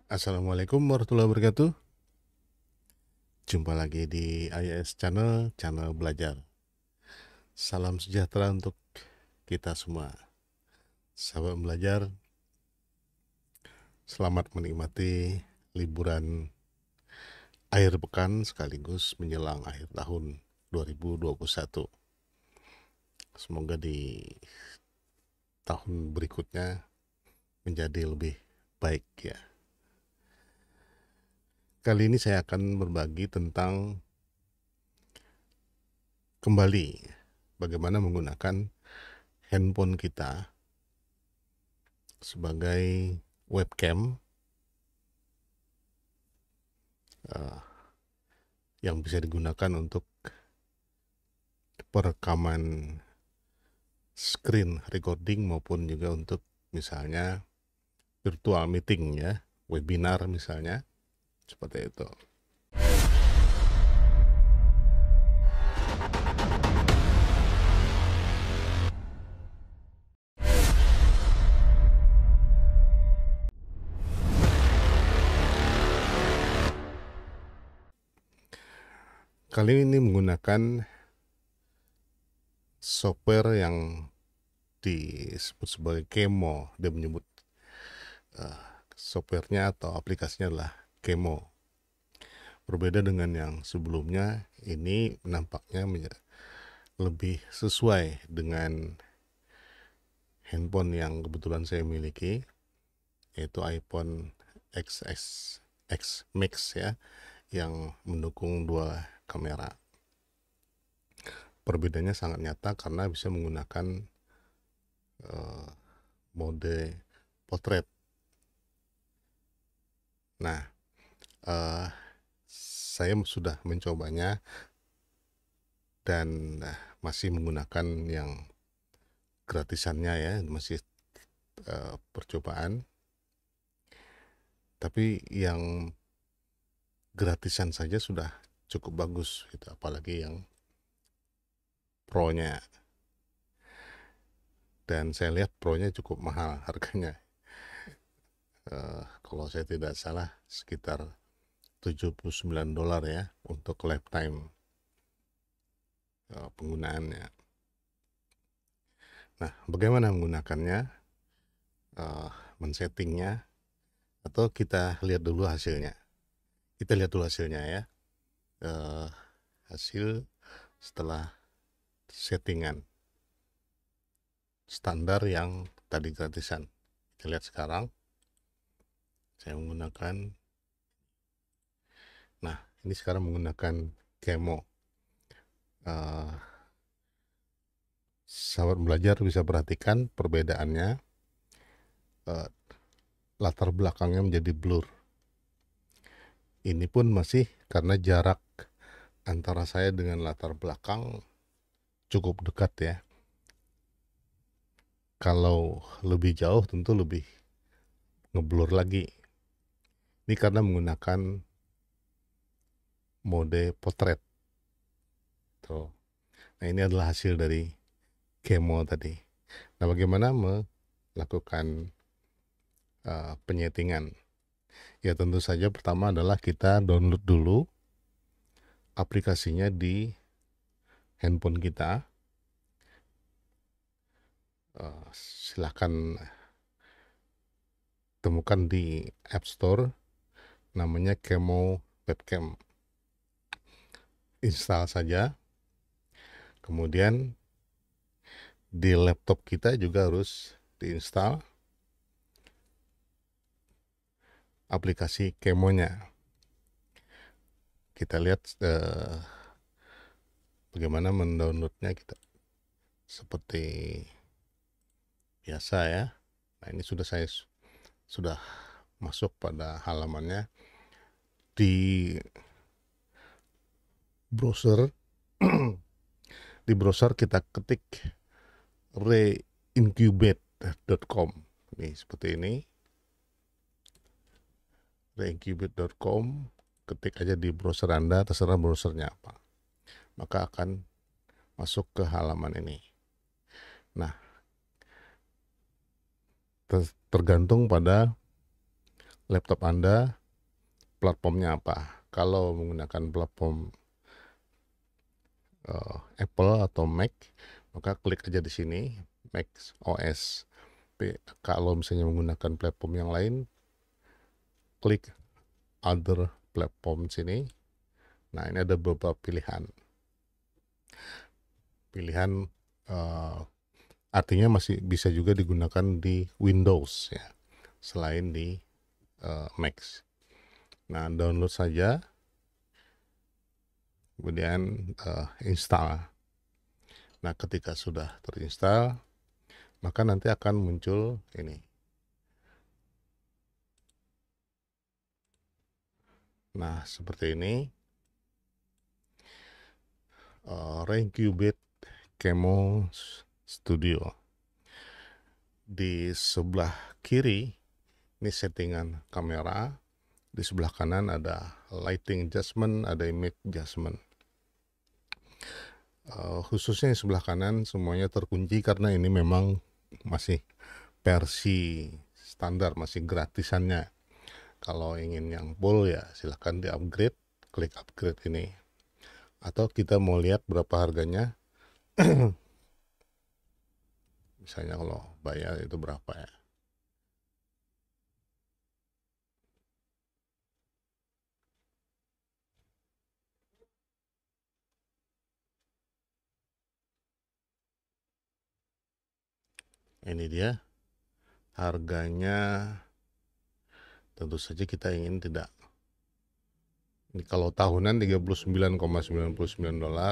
Assalamualaikum warahmatullahi wabarakatuh. Jumpa lagi di IAS Channel Belajar. Salam sejahtera untuk kita semua. Sahabat belajar, selamat menikmati liburan akhir pekan sekaligus menjelang akhir tahun 2021. Semoga di tahun berikutnya menjadi lebih baik ya. Kali ini saya akan berbagi tentang kembali bagaimana menggunakan handphone kita sebagai webcam uh, yang bisa digunakan untuk perekaman screen recording maupun juga untuk misalnya virtual meeting ya, webinar misalnya, seperti itu. Kali ini menggunakan software yang disebut sebagai Kemo. Dia menyebut softwarenya atau aplikasinya adalah Kemo. Berbeda dengan yang sebelumnya, ini nampaknya lebih sesuai dengan handphone yang kebetulan saya miliki, yaitu iPhone XS X Max ya, yang mendukung dua kamera. Perbedaannya sangat nyata karena bisa menggunakan mode potret. Nah, saya sudah mencobanya dan masih menggunakan yang gratisannya ya, masih percobaan. Tapi yang gratisan saja sudah cukup bagus gitu, apalagi yang pro-nya. Dan saya lihat pro-nya cukup mahal harganya. Kalau saya tidak salah sekitar $79 ya untuk lifetime penggunaannya. Nah, bagaimana menggunakannya, men-settingnya, atau kita lihat dulu hasilnya. Kita lihat dulu hasilnya ya. Hasil setelah settingan standar yang tadi gratisan. Kita lihat sekarang. Saya menggunakan. Nah, ini sekarang menggunakan Kemo. Sahabat belajar bisa perhatikan perbedaannya. Latar belakangnya menjadi blur. Ini pun masih karena jarak antara saya dengan latar belakang cukup dekat ya. Kalau lebih jauh tentu lebih ngeblur lagi. Ini karena menggunakan mode potret. Tuh. Nah, ini adalah hasil dari Kemo tadi. Nah, bagaimana melakukan penyetingan? Ya, tentu saja pertama adalah kita download dulu aplikasinya di handphone kita. Silahkan temukan di App Store, namanya Kemo Webcam. Install saja. Kemudian di laptop kita juga harus diinstal aplikasi Kemonya. Kita lihat bagaimana mendownloadnya, kita seperti biasa ya. Nah, ini sudah masuk pada halamannya di browser. Di browser kita ketik reincubate.com. Nih seperti ini, reincubate.com. Ketik aja di browser Anda, terserah browsernya apa, maka akan masuk ke halaman ini. Nah, tergantung pada laptop Anda, platformnya apa. Kalau menggunakan platform Apple atau Mac, maka klik aja di sini Mac OS. Kalau misalnya menggunakan platform yang lain, klik other platform sini. Nah, ini ada beberapa pilihan artinya masih bisa juga digunakan di Windows ya, selain di Mac. Nah, download saja, kemudian install. Nah, ketika sudah terinstall, maka nanti akan muncul ini. Nah, seperti ini. Rencubit Camo Studio. Di sebelah kiri ini settingan kamera, di sebelah kanan ada lighting adjustment, ada image adjustment. Khususnya yang sebelah kanan semuanya terkunci karena ini memang masih versi standar, masih gratisannya. Kalau ingin yang full ya silahkan di upgrade, klik upgrade ini. Atau kita mau lihat berapa harganya, misalnya kalau bayar itu berapa ya. Ini dia harganya. Tentu saja kita ingin tidak. Ini kalau tahunan $39,99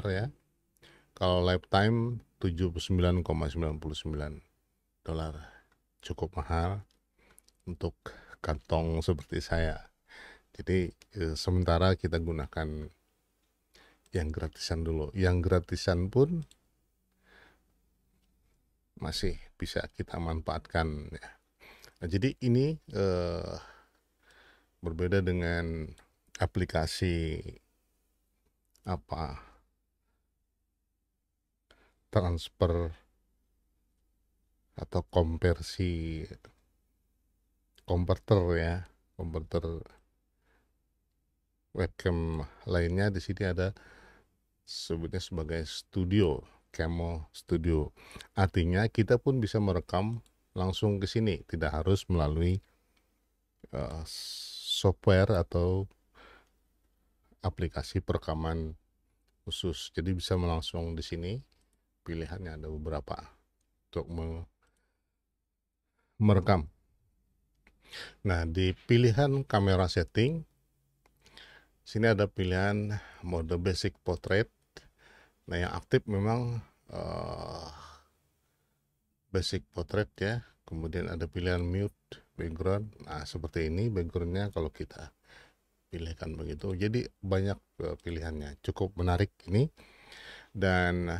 ya. Kalau lifetime $79,99. Cukup mahal untuk kantong seperti saya. Jadi sementara kita gunakan yang gratisan dulu. Yang gratisan pun masih bisa kita manfaatkan ya. Nah, jadi ini berbeda dengan aplikasi transfer atau konversi konverter ya, konverter webcam lainnya. Di sini ada sebutnya sebagai studio, Camo Studio. Artinya kita pun bisa merekam langsung ke sini, tidak harus melalui software atau aplikasi perekaman khusus. Jadi bisa langsung di sini. Pilihannya ada beberapa untuk merekam. Nah, di pilihan kamera setting, sini ada pilihan mode basic portrait. Nah, yang aktif memang basic portrait ya. Kemudian ada pilihan mute background. Nah, seperti ini backgroundnya kalau kita pilihkan begitu. Jadi banyak pilihannya. Cukup menarik ini. Dan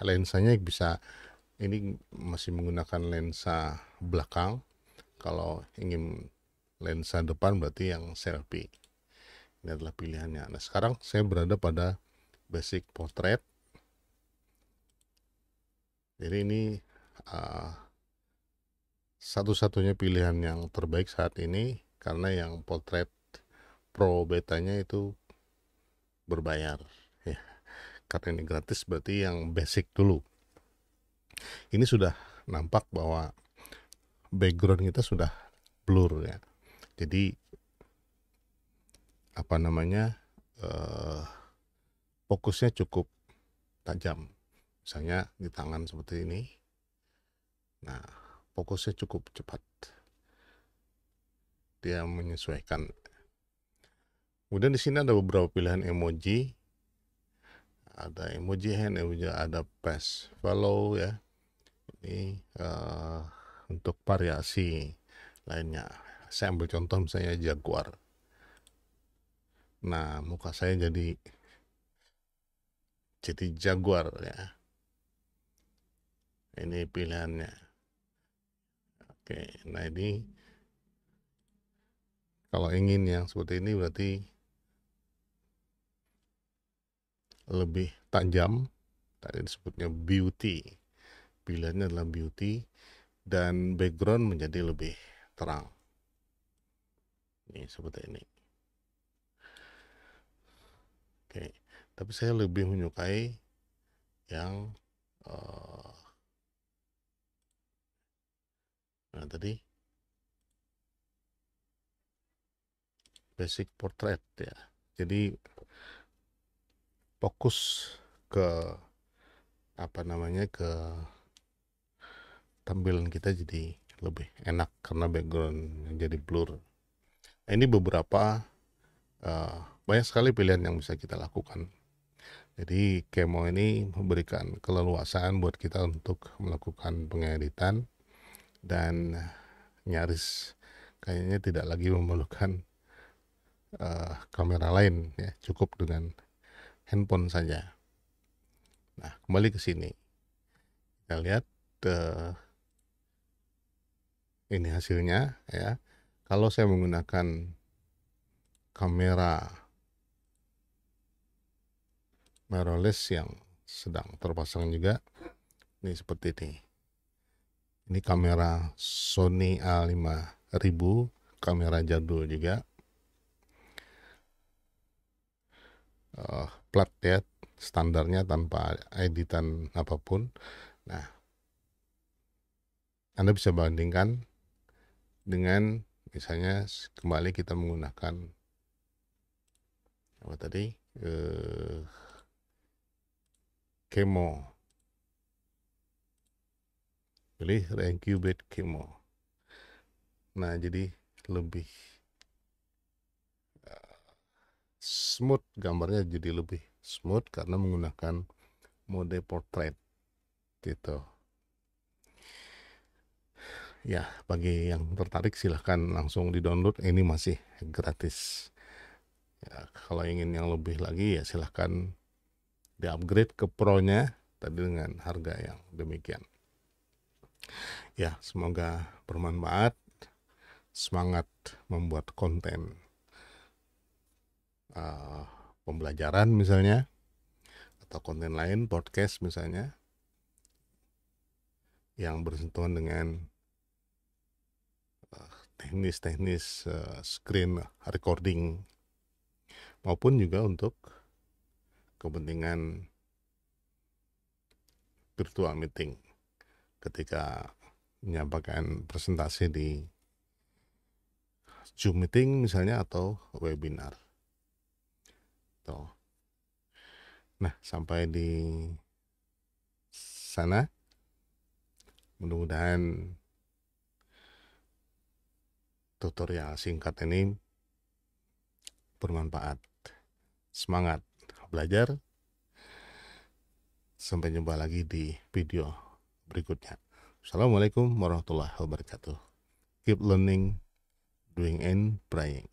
lensanya bisa, ini masih menggunakan lensa belakang. Kalau ingin lensa depan berarti yang selfie. Ini adalah pilihannya. Nah, sekarang saya berada pada basic portrait. Jadi ini satu-satunya pilihan yang terbaik saat ini, karena yang portrait pro betanya itu berbayar ya. Karena ini gratis berarti yang basic dulu. Ini sudah nampak bahwa background kita sudah blur ya. Jadi fokusnya cukup tajam. Misalnya di tangan seperti ini. Nah, fokusnya cukup cepat. Dia menyesuaikan. Kemudian di sini ada beberapa pilihan emoji. Ada emoji hand, ada fast follow ya. Ini untuk variasi lainnya. Saya ambil contoh misalnya jaguar. Nah, muka saya jadi jaguar ya. Ini pilihannya. Oke, nah ini kalau ingin yang seperti ini berarti lebih tajam. Tadi disebutnya beauty. Pilihannya adalah beauty dan background menjadi lebih terang. Nih seperti ini. Oke, tapi saya lebih menyukai yang nah tadi basic portrait ya. Jadi fokus ke apa namanya, ke tampilan kita jadi lebih enak karena background jadi blur. Nah, ini beberapa banyak sekali pilihan yang bisa kita lakukan. Jadi Kemo ini memberikan keleluasaan buat kita untuk melakukan pengeditan dan nyaris kayaknya tidak lagi memerlukan kamera lain ya, cukup dengan handphone saja. Nah, kembali ke sini. Kita lihat ini hasilnya ya. Kalau saya menggunakan kamera mirrorless yang sedang terpasang juga, ini seperti ini. Ini kamera Sony A5000, kamera jadul juga. Plat ya, standarnya tanpa editan apapun. Nah, Anda bisa bandingkan dengan misalnya kembali kita menggunakan apa tadi, Kemo, pilih Incubate Kemo. Nah, jadi lebih smooth, gambarnya jadi lebih smooth karena menggunakan mode portrait gitu. Ya, bagi yang tertarik silahkan langsung di-download, ini masih gratis. Ya, kalau ingin yang lebih lagi ya silahkan di-upgrade ke Pro-nya tadi dengan harga yang demikian. Ya, semoga bermanfaat. Semangat membuat konten pembelajaran misalnya, atau konten lain, podcast misalnya, yang bersentuhan dengan teknis-teknis screen recording, maupun juga untuk kepentingan virtual meeting ketika menyampaikan presentasi di Zoom meeting misalnya atau webinar. Tuh. Nah, sampai di sana, mudah-mudahan tutorial singkat ini bermanfaat. Semangat belajar. Sampai jumpa lagi di video berikutnya. Assalamualaikum warahmatullahi wabarakatuh. Keep learning, doing, and praying.